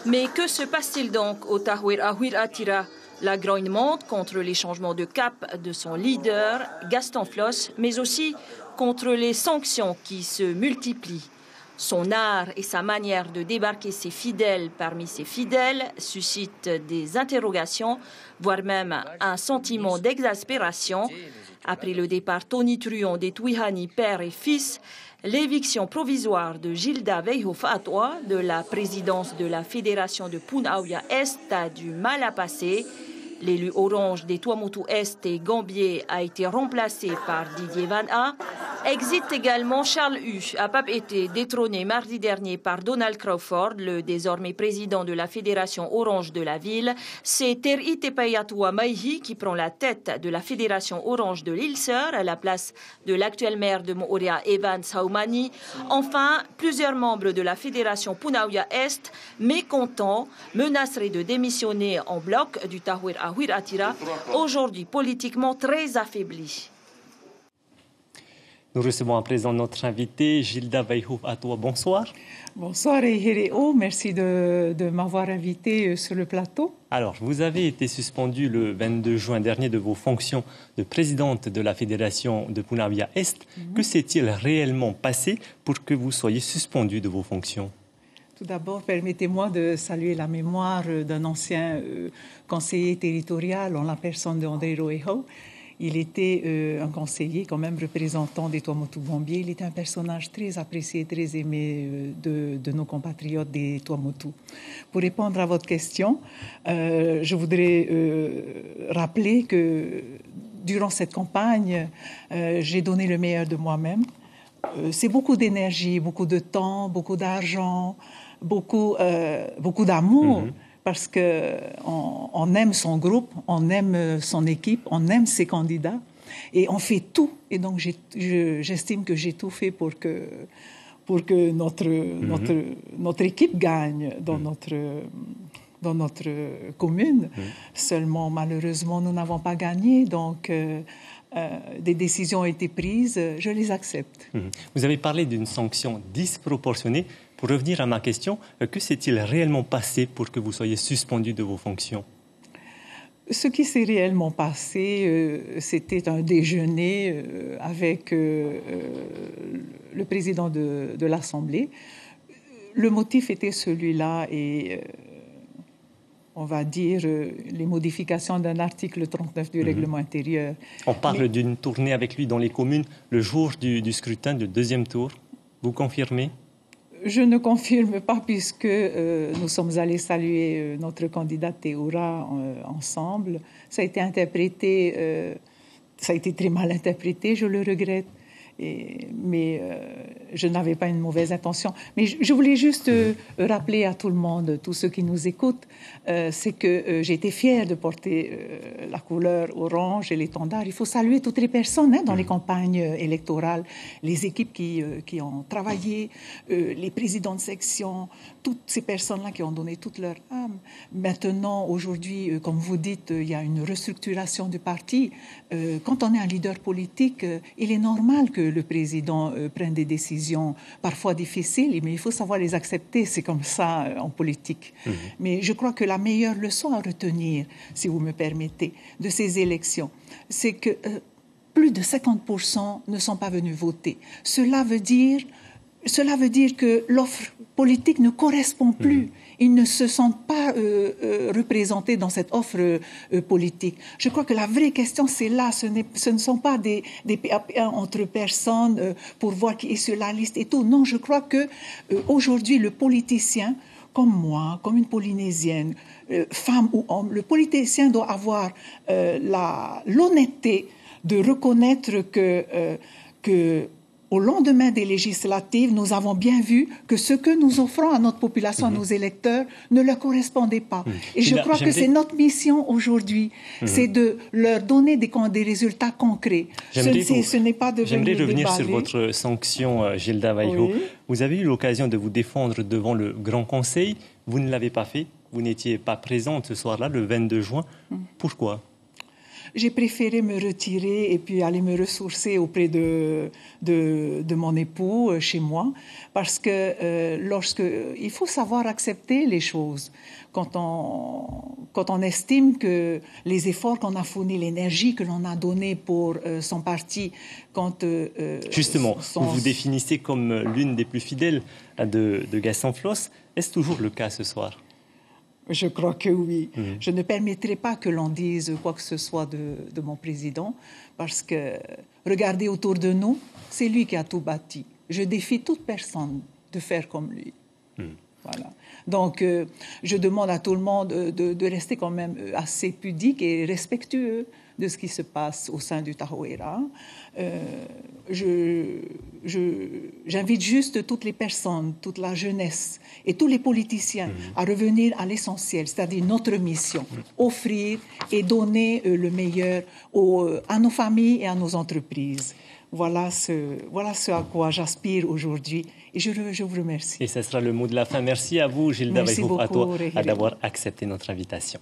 Mais que se passe-t-il donc au Tahouir Ahouir Attira? La grogne monte contre les changements de cap de son leader, Gaston Floss, mais aussi contre les sanctions qui se multiplient. Son art et sa manière de débarquer ses fidèles parmi ses fidèles suscitent des interrogations, voire même un sentiment d'exaspération. Après le départ tonitruant des Touihani père et fils, l'éviction provisoire de Gilda Veihouf Atwa de la présidence de la Fédération de Punaouia Est a du mal à passer. L'élu orange des Tuamotu Est et Gambier a été remplacé par Didier Van A. Exit également Charles Hu, a été détrôné mardi dernier par Donald Crawford, le désormais président de la Fédération orange de la ville. C'est Terry Tepayatua Maihi qui prend la tête de la Fédération orange de l'île-Sœur à la place de l'actuel maire de Moorea, Evans Haumani. Enfin, plusieurs membres de la Fédération Punaouia Est, mécontents, menaceraient de démissionner en bloc du Tahouir Ahouir Attira, aujourd'hui politiquement très affaibli. Nous recevons à présent notre invité, Gilda Veihouf Atwa. Bonsoir. Bonsoir Ehireo, merci de m'avoir invité sur le plateau. Alors, vous avez été suspendue le 22 juin dernier de vos fonctions de présidente de la Fédération de Punaouia Est. Que s'est-il réellement passé pour que vous soyez suspendue de vos fonctions? Tout d'abord, permettez-moi de saluer la mémoire d'un ancien conseiller territorial en la personne de André Roeho. Il était un conseiller, quand même représentant des Tuamotu Gambier. Il était un personnage très apprécié, très aimé de nos compatriotes des Tuamotu. Pour répondre à votre question, je voudrais rappeler que durant cette campagne, j'ai donné le meilleur de moi-même. C'est beaucoup d'énergie, beaucoup de temps, beaucoup d'argent, beaucoup d'amour. Parce qu'on aime son groupe, on aime son équipe, on aime ses candidats, et on fait tout. Et donc, j'estime que j'ai tout fait pour que notre équipe gagne dans notre commune. Seulement, malheureusement, nous n'avons pas gagné, donc des décisions ont été prises, je les accepte. Vous avez parlé d'une sanction disproportionnée. Pour revenir à ma question, que s'est-il réellement passé pour que vous soyez suspendu de vos fonctions? Ce qui s'est réellement passé, c'était un déjeuner avec le président de l'Assemblée. Le motif était celui-là et on va dire les modifications d'un article 39 du règlement intérieur. On parle d'une tournée avec lui dans les communes le jour du scrutin du deuxième tour. Vous confirmez? Je ne confirme pas puisque nous sommes allés saluer notre candidate Théoura ensemble. Ça a été interprété, ça a été très mal interprété, je le regrette. Mais je n'avais pas une mauvaise intention. Mais je voulais juste rappeler à tout le monde, tous ceux qui nous écoutent, c'est que j'ai été fière de porter la couleur orange et l'étendard. Il faut saluer toutes les personnes dans les campagnes électorales, les équipes qui ont travaillé, les présidents de section, toutes ces personnes-là qui ont donné toute leur âme. Maintenant, aujourd'hui, comme vous dites, il y a une restructuration du parti. Quand on est un leader politique, il est normal que le président prenne des décisions parfois difficiles, mais il faut savoir les accepter. C'est comme ça en politique. Mais je crois que la meilleure leçon à retenir, si vous me permettez, de ces élections, c'est que plus de 50% ne sont pas venus voter. Cela veut dire que l'offre politique ne correspond plus. Ils ne se sentent pas représentés dans cette offre politique. Je crois que la vraie question, c'est là. Ce ne sont pas des PAP1 entre personnes pour voir qui est sur la liste et tout. Non, je crois que aujourd'hui, le politicien, comme moi, comme une Polynésienne, femme ou homme, le politicien doit avoir l'honnêteté de reconnaître que au lendemain des législatives, nous avons bien vu que ce que nous offrons à notre population, à nos électeurs, ne leur correspondait pas. Et je crois que c'est notre mission aujourd'hui, c'est de leur donner des résultats concrets. Ce n'est pas de venir J'aimerais revenir déballer. sur votre sanction, Gilda Veihouf. Oui. Vous avez eu l'occasion de vous défendre devant le Grand Conseil. Vous ne l'avez pas fait. Vous n'étiez pas présente ce soir-là, le 22 juin. Pourquoi? j'ai préféré me retirer et puis aller me ressourcer auprès de mon époux chez moi, parce que il faut savoir accepter les choses. Quand on estime que les efforts qu'on a fournis, l'énergie que l'on a donnée pour son parti, Justement, vous vous définissez comme l'une des plus fidèles de Gaston Floss. Est-ce toujours le cas ce soir? Je crois que oui. Je ne permettrai pas que l'on dise quoi que ce soit de mon président, parce que regardez autour de nous, c'est lui qui a tout bâti. Je défie toute personne de faire comme lui. Voilà. Donc, je demande à tout le monde de rester quand même assez pudique et respectueux de ce qui se passe au sein du Tahoeira. J'invite juste toutes les personnes, toute la jeunesse et tous les politiciens à revenir à l'essentiel, c'est-à-dire notre mission, offrir et donner le meilleur à nos familles et à nos entreprises. Voilà ce à quoi j'aspire aujourd'hui et je vous remercie. Et ce sera le mot de la fin. Merci à vous, Gilda Merci beaucoup, d'avoir accepté notre invitation.